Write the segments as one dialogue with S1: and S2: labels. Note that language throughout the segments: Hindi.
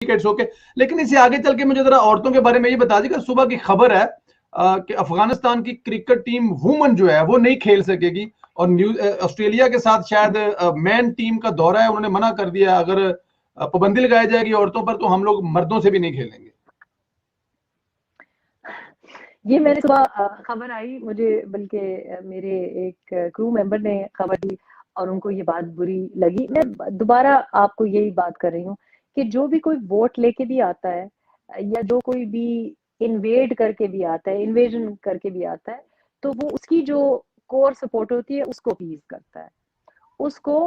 S1: क्रिकेट शो के। लेकिन इससे आगे चल के मुझे जरा औरतों के बारे में ये बता दीजिएगा, सुबह की खबर है कि अफगानिस्तान की क्रिकेट टीम वुमन जो है वो नहीं खेल सकेगी, और ऑस्ट्रेलिया के साथ शायद मैन टीम का दौरा है, उन्होंने मना कर दिया अगर पाबंदी लगाई जाएगी औरतों पर तो हम लोग मर्दों से भी नहीं खेलेंगे।
S2: ये मैंने सुबह खबर आई मुझे, बल्कि मेरे एक क्रू मेंबर ने खबर दी और उनको ये बात बुरी लगी। मैं दोबारा आपको यही बात कर रही हूँ कि जो भी कोई वोट लेके भी आता है या जो कोई भी इन्वेड करके भी आता है, इन्वेजन करके भी आता है, तो वो उसकी जो कोर सपोर्ट होती है उसको अपीज करता है, उसको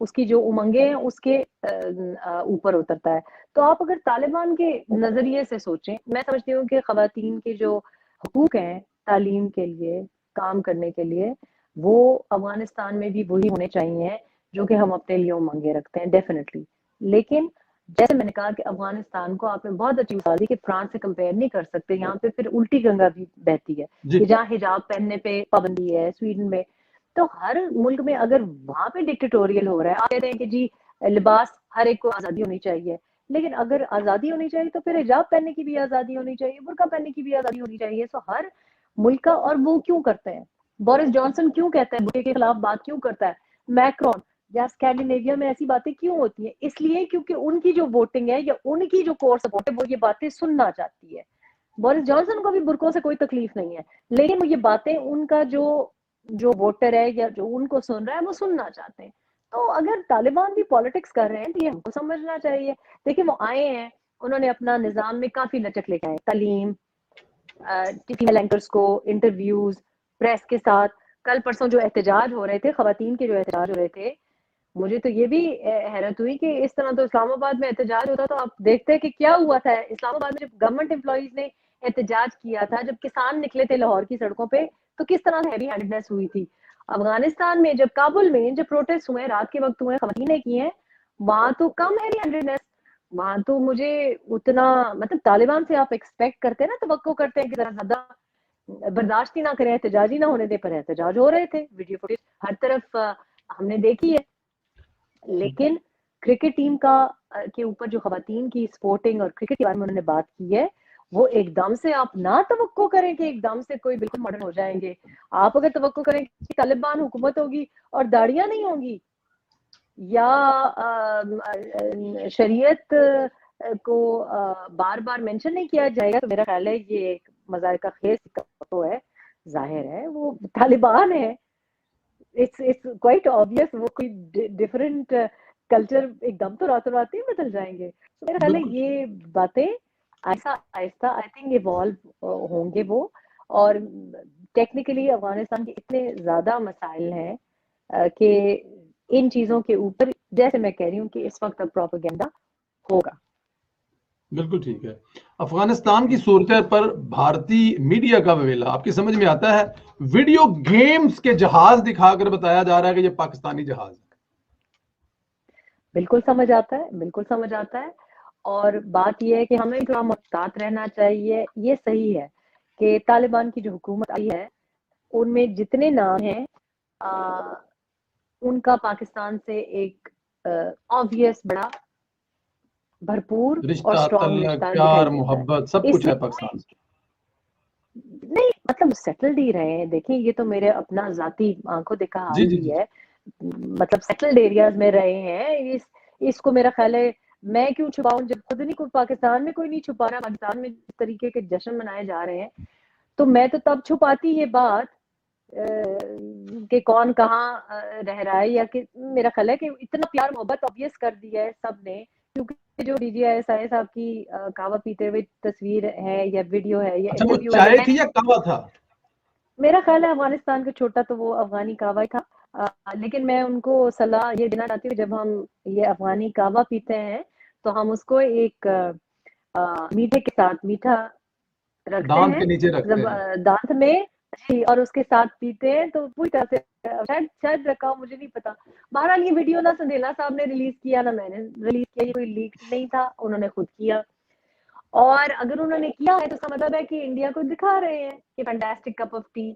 S2: उसकी जो उमंगे हैं उसके ऊपर उतरता है। तो आप अगर तालिबान के नजरिए से सोचें, मैं समझती हूँ कि खवातीन के जो हकूक हैं तालीम के लिए, काम करने के लिए, वो अफगानिस्तान में भी वही होने चाहिए जो कि हम अपने लिए उमंगे रखते हैं, डेफिनेटली। लेकिन जैसे मैंने कहा कि अफगानिस्तान को आपने बहुत अच्छी मिसाल दी कि फ्रांस से कंपेयर नहीं कर सकते, यहाँ पे फिर उल्टी गंगा भी बहती है कि जहाँ हिजाब पहनने पे पाबंदी है स्वीडन में, तो हर मुल्क में अगर वहां पे डिक्टेटोरियल हो रहा है, आप कहते हैं कि जी लिबास हर एक को आजादी होनी चाहिए, लेकिन अगर आजादी होनी चाहिए तो फिर हिजाब पहनने की भी आजादी होनी चाहिए, बुर्का पहनने की भी आजादी होनी चाहिए। सो हर मुल्क का, और वो क्यों करते हैं, बोरिस जॉनसन क्यों कहता है बुर्के के खिलाफ बात क्यों करता है, मैक्रोन या स्कैंडिनेविया में ऐसी बातें क्यों होती है, इसलिए क्योंकि उनकी जो वोटिंग है या उनकी जो कोर सपोर्ट है वो ये बातें सुनना चाहती है। बोरिस जॉनसन को भी बुर्कों से कोई तकलीफ नहीं है, लेकिन वो ये बातें उनका जो जो वोटर है या जो उनको सुन रहा है वो सुनना चाहते हैं। तो अगर तालिबान भी पॉलिटिक्स कर रहे हैं तो ये हमको समझना चाहिए। देखिए वो आए हैं, उन्होंने अपना निजाम में काफी लचक लेके आए, तालीम, फीमेल एंकर्स को इंटरव्यूज, प्रेस के साथ। कल परसों जो एहतजाज हो रहे थे, खवातीन के जो एहतजाज हो रहे थे, मुझे तो ये भी हैरत हुई कि इस तरह तो इस्लामाबाद में एहतजाज होता तो आप देखते हैं कि क्या हुआ था इस्लामाबाद में जब गवर्नमेंट एम्प्लॉइज ने एहतजाज किया था, जब किसान निकले थे लाहौर की सड़कों पे, तो किस तरह से हैवी हैंडेडनेस हुई थी। अफगानिस्तान में जब काबुल में जब प्रोटेस्ट हुए, रात के वक्त हुए, खवातीन ने किए हैं, वहां तो कम हैवी हैंडेडनेस, वहां तो मुझे उतना, मतलब तालिबान से आप एक्सपेक्ट करते हैं ना, तवक्को करते हैं कि जरा ज्यादा बर्दाश्त ही ना करें, एहतजाज ही ना होने दे, पर एहतजाज हो रहे थे, वीडियो फुटेज हर तरफ हमने देखी है। लेकिन क्रिकेट टीम का के ऊपर जो खवातीन की स्पोर्टिंग और क्रिकेट के बारे में उन्होंने बात की है, वो एकदम से आप ना तवक्को करें कि एकदम से कोई बिल्कुल मॉडर्न हो जाएंगे। आप अगर तवक्को करें कि तालिबान हुकूमत होगी और दाढ़ियां नहीं होंगी या शरीयत को बार बार मेंशन नहीं किया जाएगा, तो मेरा ख्याल है ये एक मजायका खेज तो है, जाहिर है वो तालिबान है, इट्स क्वाइट ऑब्वियस, वो कोई डिफरेंट कल्चर एकदम तो रातों रात ही बदल जाएंगे। तो मेरा ख्याल है ये बातें ऐसा आहिस्ता आई थिंक इवॉल्व होंगे वो। और टेक्निकली अफगानिस्तान के इतने ज्यादा मसाइल हैं कि इन चीजों के ऊपर, जैसे मैं कह रही हूँ कि इस वक्त अब प्रोपेगेंडा होगा।
S1: बिल्कुल ठीक है। अफगानिस्तान की सूरत पर भारतीय मीडिया का रवैया आपकी समझ में आता है? वीडियो गेम्स के जहाज दिखाकर बताया जा रहा है कि ये पाकिस्तानी जहाज है।
S2: बिल्कुल समझ आता है, बिल्कुल समझ आता है। और बात यह है कि हमें थोड़ा मुहतात रहना चाहिए। ये सही है कि तालिबान की जो हुकूमत आई है उनमें जितने नाम हैं उनका पाकिस्तान से एक ऑब्वियस बड़ा भरपूर और
S1: रिश्ता,
S2: स्ट्रॉन्ग
S1: तल्लक,
S2: रिश्ता दिखाई
S1: प्यार,
S2: देता है।
S1: मोहब्बत सब कुछ है पाकिस्तान से।
S2: नहीं मतलब सेटल्ड ही रहे हैं। देखिए ये तो मेरे अपना जाती आंखों देखा
S1: जी
S2: हाल
S1: जी
S2: भी
S1: जी।
S2: है, मतलब सेटल्ड एरियाज में रहे हैं। इसको मेरा ख्याल है मैं क्यों छुपाऊं, जब खुद नहीं, कोई पाकिस्तान में कोई नहीं छुपा रहा, पाकिस्तान में जिस तरीके के जश्न मनाए जा रहे हैं, तो मैं तो तब छुपाती ये बात कि कौन कहाँ रह रहा है, या कि मेरा ख्याल है कि इतना प्यार मोहब्बत ऑब्वियस कर दिया है सबने, क्योंकि जो DGISI साहब की कहवा पीते हुए तस्वीर है या वीडियो है या
S1: अच्छा, वो
S2: इंटरव्यू
S1: चाय
S2: है,
S1: थी या कहवा था?
S2: मेरा ख्याल है अफगानिस्तान का छोटा तो वो अफगानी कहवा ही था। लेकिन मैं उनको सलाह ये देना चाहती हूँ, जब हम ये अफगानी कहवा पीते हैं तो हम उसको एक मीठे के साथ, मीठा रखते
S1: दांत
S2: हैं
S1: के नीचे रखते
S2: जब
S1: हैं।
S2: दांत में जी, और उसके साथ पीते हैं तो पूरी तरह से, शायद शायद रखा हो, मुझे नहीं पता। बहरहाल ये वीडियो ना संदेला साहब ने रिलीज किया ना मैंने रिलीज किया, ये कोई लीक नहीं था, उन्होंने खुद किया। और अगर उन्होंने किया है तो इसका मतलब है कि इंडिया को दिखा रहे हैं कि फैंटास्टिक कप ऑफ टी।